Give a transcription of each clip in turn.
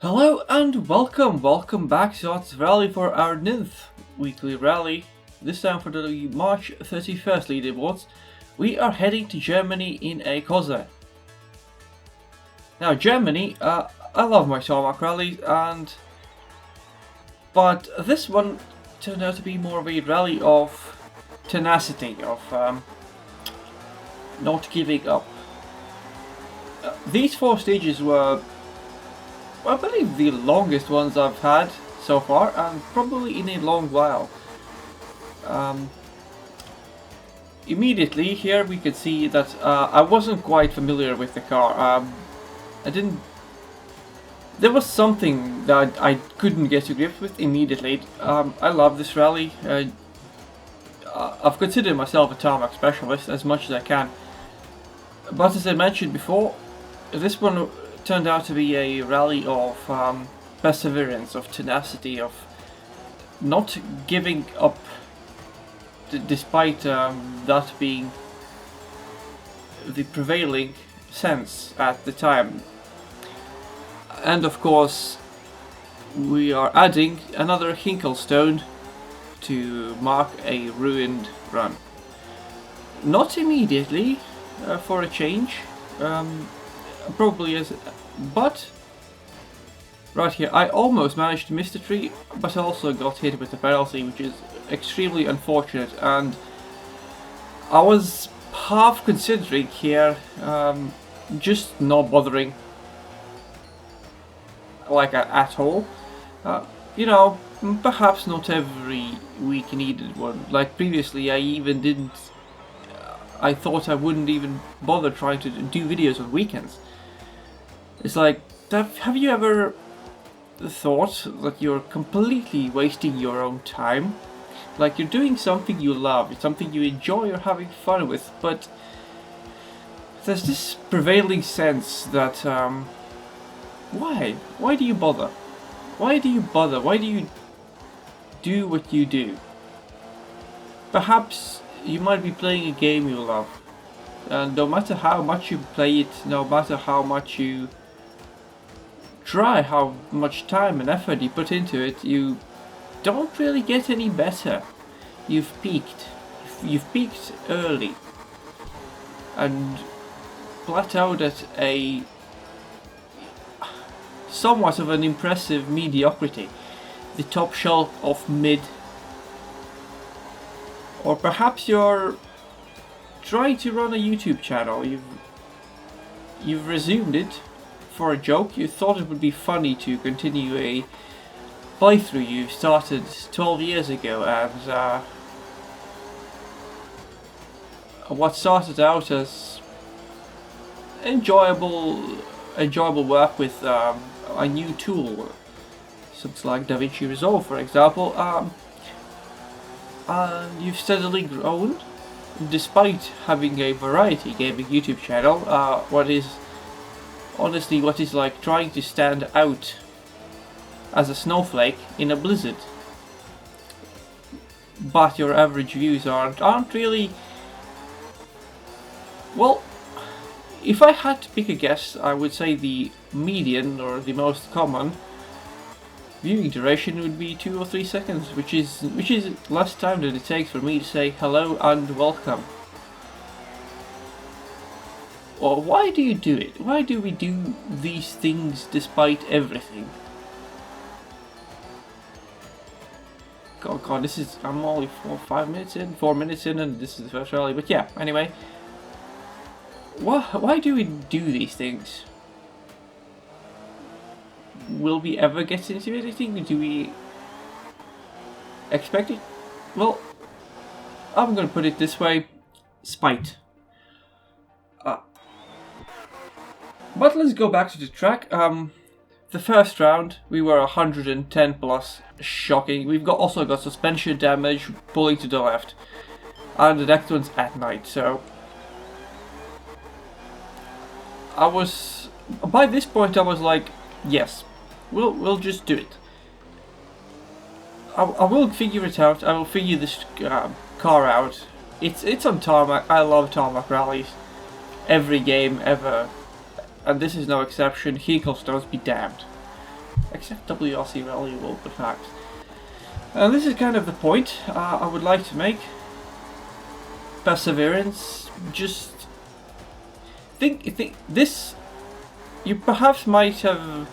Hello and welcome back to Arts Rally for our 9th weekly rally. This time for the March 31st leaderboards. We are heading to Germany in a Corsair. Now Germany, I love my tarmac rallies, but this one turned out to be more of a rally of tenacity, of not giving up. These 4 stages were, I believe, the longest ones I've had so far, and probably in a long while. Immediately here we could see that I wasn't quite familiar with the car. There was something that I couldn't get to grips with immediately. I love this rally. I've considered myself a tarmac specialist as much as I can, but as I mentioned before, this one turned out to be a rally of perseverance, of tenacity, of not giving up, despite that being the prevailing sense at the time. And of course, we are adding another Hinkle stone to mark a ruined run. Not immediately, for a change. Probably is, but right here I almost managed to miss the tree, but I also got hit with the penalty, which is extremely unfortunate, and I was half considering here just not bothering, like at all. You know, perhaps not every week needed one. Like previously I even didn't, I thought I wouldn't even bother trying to do videos on weekends. It's like, have you ever thought that you're completely wasting your own time? Like, you're doing something you love, it's something you enjoy or having fun with, but there's this prevailing sense that, why? Why do you bother? Why do you bother? Why do you do what you do? Perhaps you might be playing a game you love, and no matter how much you play it, no matter how much you try, how much time and effort you put into it, you don't really get any better. You've peaked. You've peaked early and plateaued at a somewhat of an impressive mediocrity, the top shelf of mid. Or perhaps you're trying to run a YouTube channel. You've resumed it for a joke. You thought it would be funny to continue a playthrough you started 12 years ago, and what started out as enjoyable work with a new tool, something like DaVinci Resolve, for example, you've steadily grown despite having a variety gaming YouTube channel. What is like trying to stand out as a snowflake in a blizzard, but your average views aren't really, well, if I had to pick a guess, I would say the median, or the most common viewing duration, would be 2 or 3 seconds, which is less time than it takes for me to say hello and welcome. Or why do you do it? Why do we do these things despite everything? God, this is, I'm only 4 minutes in, and this is the first rally, but yeah, anyway. Why do we do these things? Will we ever get into anything? Do we expect it? Well, I'm gonna put it this way: spite. But let's go back to the track. The first round we were 110 plus, shocking. We've also got suspension damage, pulling to the left, and the next one's at night. So by this point I was like, yes, we'll just do it. I will figure it out. I will figure this car out. It's on tarmac. I love tarmac rallies. Every game ever, and this is no exception. Hinkle stones be damned. except WRC Rally World perhaps. And this is kind of the point I would like to make. Perseverance, just think this, you perhaps might have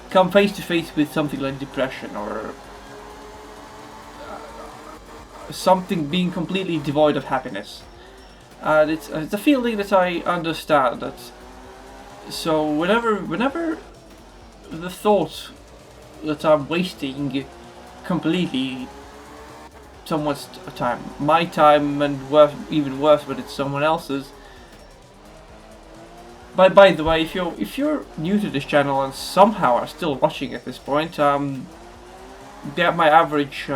come face to face with something like depression or something being completely devoid of happiness, and it's a feeling that I understand. That so whenever the thought that I'm wasting completely someone's time, my time, and even worse when it's someone else's. By the way, if you're new to this channel and somehow are still watching at this point, yeah, my average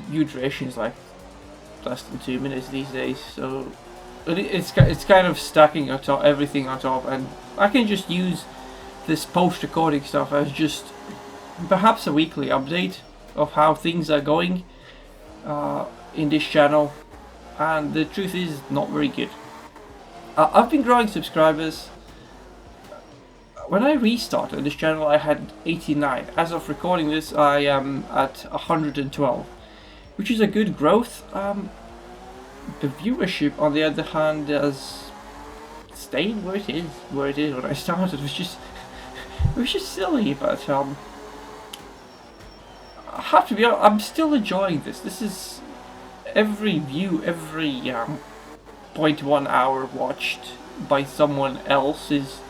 view duration is like less than 2 minutes these days, so it's kind of stacking on top, everything on top, and I can just use this post-recording stuff as just perhaps a weekly update of how things are going in this channel, and the truth is not very good. I've been growing subscribers. When I restarted this channel I had 89. As of recording this I am at 112, which is a good growth. The viewership on the other hand has stayed where it is when I started, which is silly, but I have to be honest, I'm still enjoying this. This is every view, every 0.1 hour watched by someone else is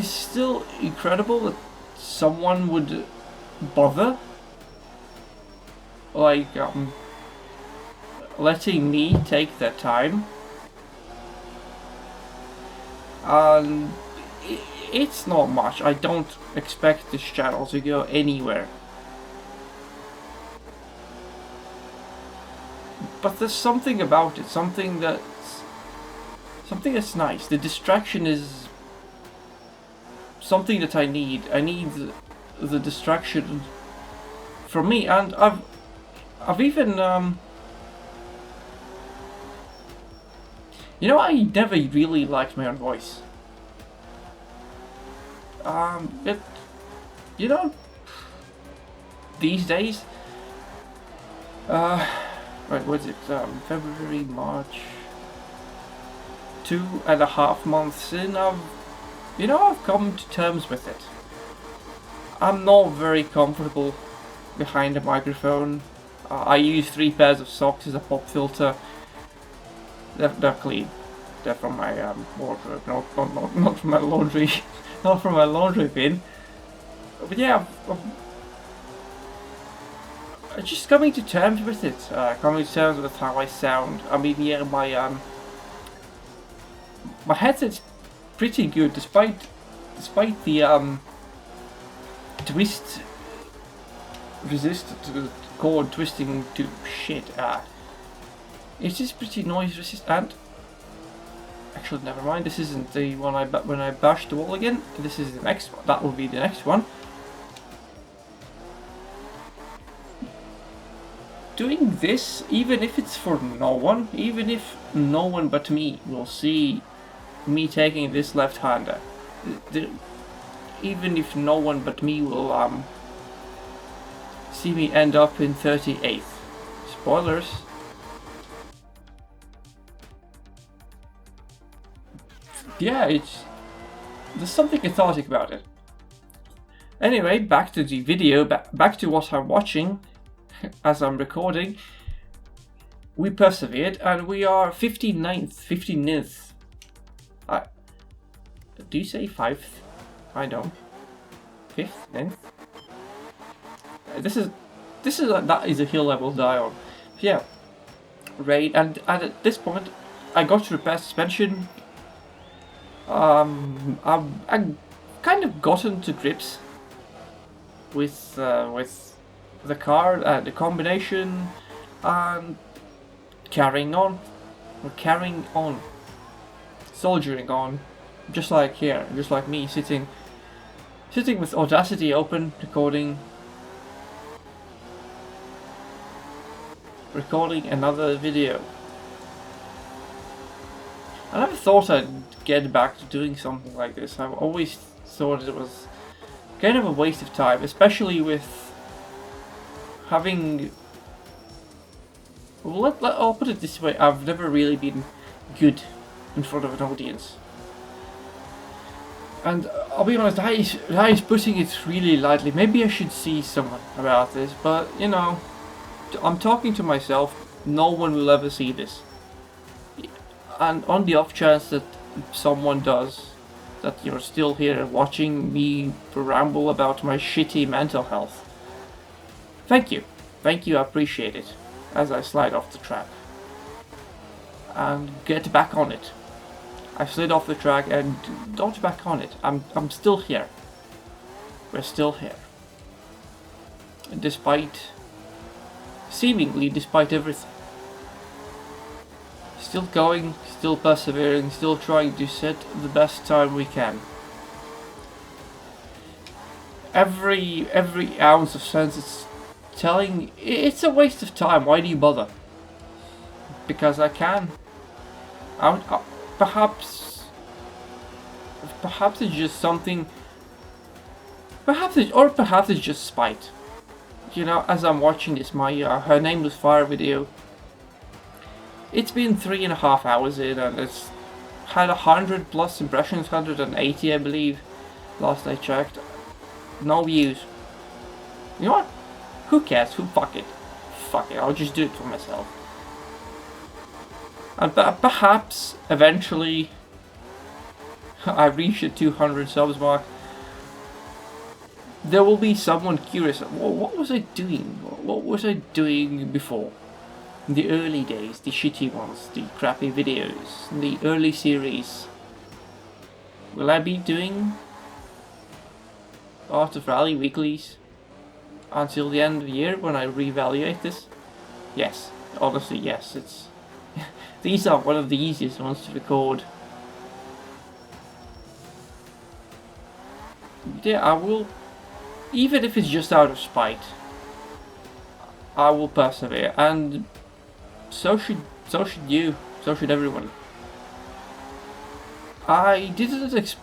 still incredible that someone would bother like letting me take their time. It's not much. I don't expect this channel to go anywhere, but there's something about it, something that's nice. The distraction is something that I need. I need the distraction from me, and I've even you know, I never really liked my own voice. You know, these days, right, what's it, February, March, 2.5 months in, I've come to terms with it. I'm not very comfortable behind a microphone. I use 3 pairs of socks as a pop filter. They're clean. They're from my wardrobe, not from my laundry, not from my laundry bin. But yeah, I'm just coming to terms with it. Coming to terms with how I sound. I mean, yeah, my headset's pretty good, despite the twist resistant to the cord twisting to shit. It's just pretty noise resistant. Actually, never mind. This isn't the one when I bashed the wall again. This is the next one. That will be the next one. Doing this, even if it's for no one, even if no one but me will see me taking this left-hander, even if no one but me will see me end up in 38th. Spoilers. Yeah, there's something cathartic about it. Anyway, back to the video, back to what I'm watching as I'm recording. We persevered and we are 59th. Do you say 5th? I don't. 5th? 9th? That is a hill level dial. Yeah. Right, and at this point I got to repair suspension. I've kind of gotten to grips with the car, the combination, and carrying on. We're carrying on, soldiering on, just like here, just like me sitting with Audacity open, recording another video. I never thought I'd get back to doing something like this. I've always thought it was kind of a waste of time, especially with having... Well, I'll put it this way, I've never really been good in front of an audience. And I'll be honest, that is putting it really lightly. Maybe I should see someone about this, but you know, I'm talking to myself, no one will ever see this. And on the off chance that someone does, that you're still here watching me ramble about my shitty mental health. Thank you, I appreciate it, as I slide off the track. And get back on it. I slid off the track and got back on it. I'm still here. We're still here. Seemingly despite everything. Still going, still persevering, still trying to set the best time we can. Every ounce of sense is telling it's a waste of time. Why do you bother? Because I can. Perhaps it's just something. Perhaps it's just spite. You know, as I'm watching this, my Her Nameless Fire video. It's been 3.5 hours in, and it's had 100 plus impressions, 180 I believe, last I checked. No views. You know what? Who cares? Fuck it. Fuck it, I'll just do it for myself. And perhaps, eventually, I reach the 200 subs mark. There will be someone curious. What was I doing? What was I doing before? In the early days, the shitty ones, the crappy videos, the early series. Will I be doing Art of Rally weeklies until the end of the year when I reevaluate this? Yes, honestly, yes. It's these are one of the easiest ones to record. Yeah, I will, even if it's just out of spite, I will persevere, and so should you, so should everyone. I didn't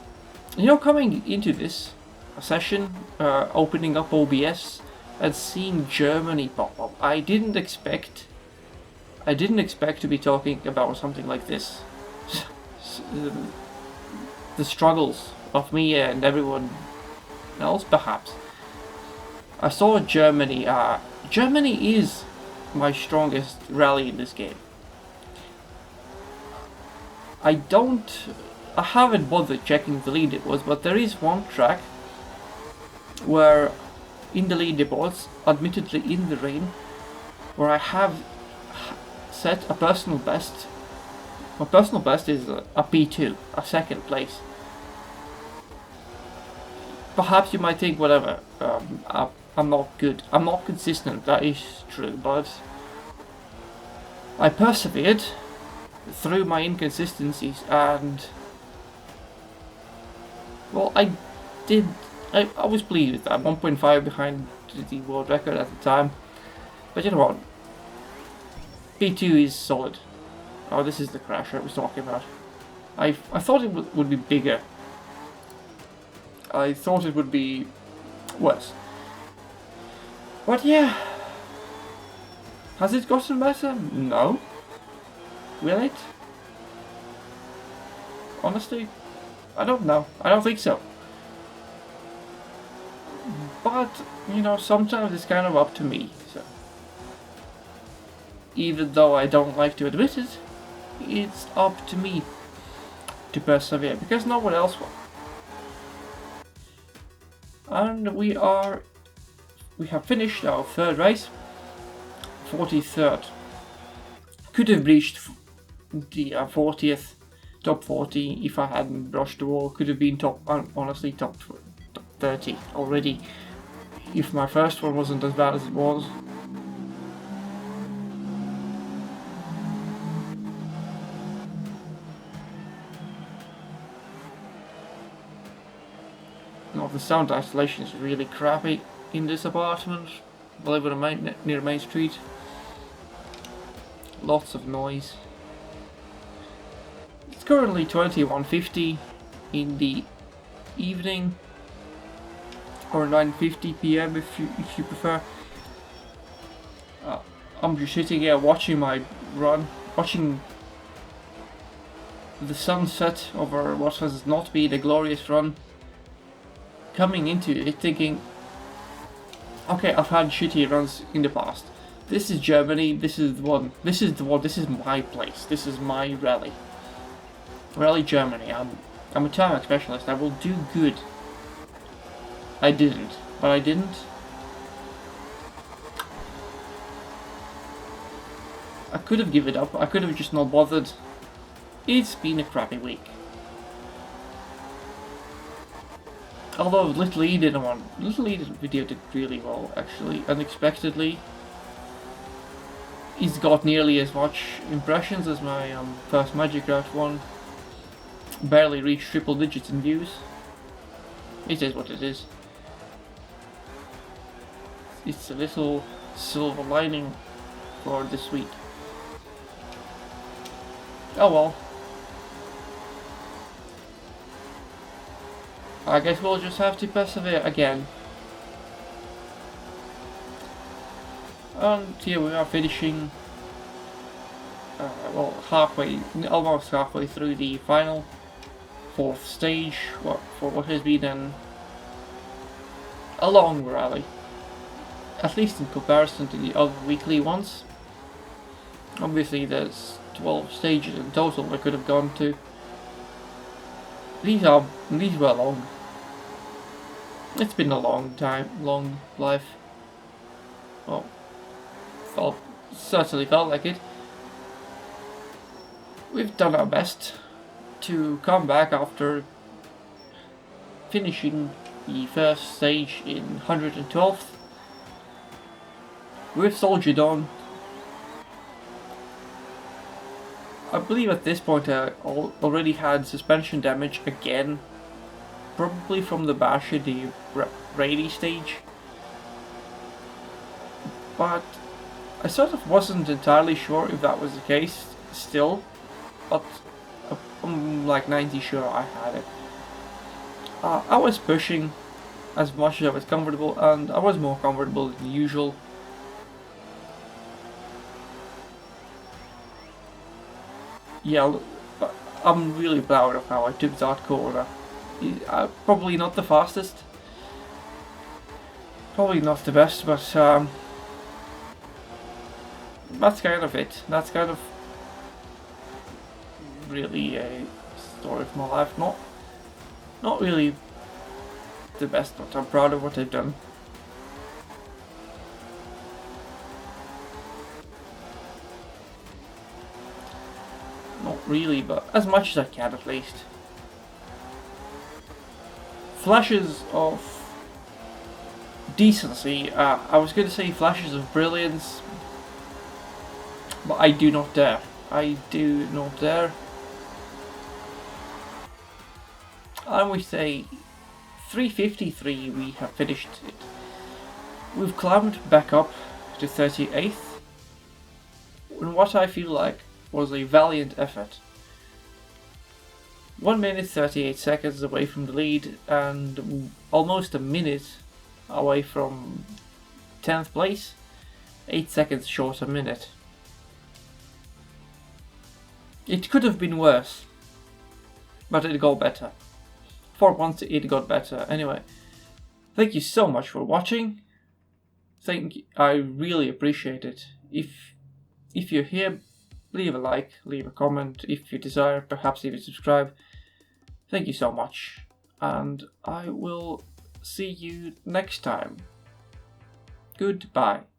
you know, coming into this session, opening up OBS and seeing Germany pop up, I didn't expect to be talking about something like this. The struggles of me and everyone else, perhaps. I saw Germany. Germany is my strongest rally in this game. I haven't bothered checking the leaderboards, but there is one track where, in the leaderboards, admittedly in the rain, where I have set a personal best. My personal best is a P2, a second place. Perhaps you might think, whatever, I'm not good, I'm not consistent, that is true, but I persevered through my inconsistencies, and well, I was pleased with that. 1.5 behind the world record at the time, but you know what, P2 is solid. Oh, this is the crash I was talking about. I thought it would be bigger. I thought it would be worse. But yeah. Has it gotten better? No. Will it? Honestly, I don't know. I don't think so. But, you know, sometimes it's kind of up to me. So, even though I don't like to admit it, it's up to me to persevere, because no one else will. And we have finished our third race, 43rd. Could have reached the 40th, top 40 if I hadn't brushed the wall. Could have been honestly top 30 already if my first one wasn't as bad as it was. No, the sound isolation is really crappy in this apartment. I live near Main Street. Lots of noise. currently 21:50 in the evening, or 9:50 p.m. if you prefer. I'm just sitting here watching my run, watching the sunset over what has not been a glorious run. Coming into it thinking, okay, I've had shitty runs in the past. This is Germany, this is the one, this is my place, this is my rally. Rally Germany, I'm a tarmac specialist, I will do good. I didn't. I could have given up, I could have just not bothered. It's been a crappy week. Although Little E video did really well, actually, unexpectedly. He's got nearly as much impressions as my first Magic Route one. Barely reached triple digits in views. It is what it is. It's a little silver lining for this week. Oh well. I guess we'll just have to persevere again. And here we are finishing, well, almost halfway through the final, 4th stage, for what has been a long rally. At least in comparison to the other weekly ones. Obviously there's 12 stages in total I could have gone to. These were long. It's been a long life. Well, certainly felt like it. We've done our best to come back after finishing the first stage in 112th. We've soldiered on. I believe at this point I already had suspension damage again, probably from the bash in the rainy stage, but I sort of wasn't entirely sure if that was the case still, but I'm like 90 sure I had it. I was pushing as much as I was comfortable, and I was more comfortable than usual. Yeah, I'm really proud of how I took that corner. Probably not the fastest, probably not the best, but that's kind of it. That's kind of really a story of my life. Not really the best, but I'm proud of what I've done. Not really, but as much as I can at least. Flashes of decency, I was going to say flashes of brilliance, but I do not dare. I do not dare. And we say 353, we have finished it. We've climbed back up to 38th in what I feel like was a valiant effort. 1 minute 38 seconds away from the lead and almost a minute away from 10th place, 8 seconds short a minute. It could have been worse, but it got better. For once it got better. Anyway, thank you so much for watching. I really appreciate it. If you're here, leave a like, leave a comment. If you desire, perhaps even subscribe. Thank you so much, and I will see you next time. Goodbye.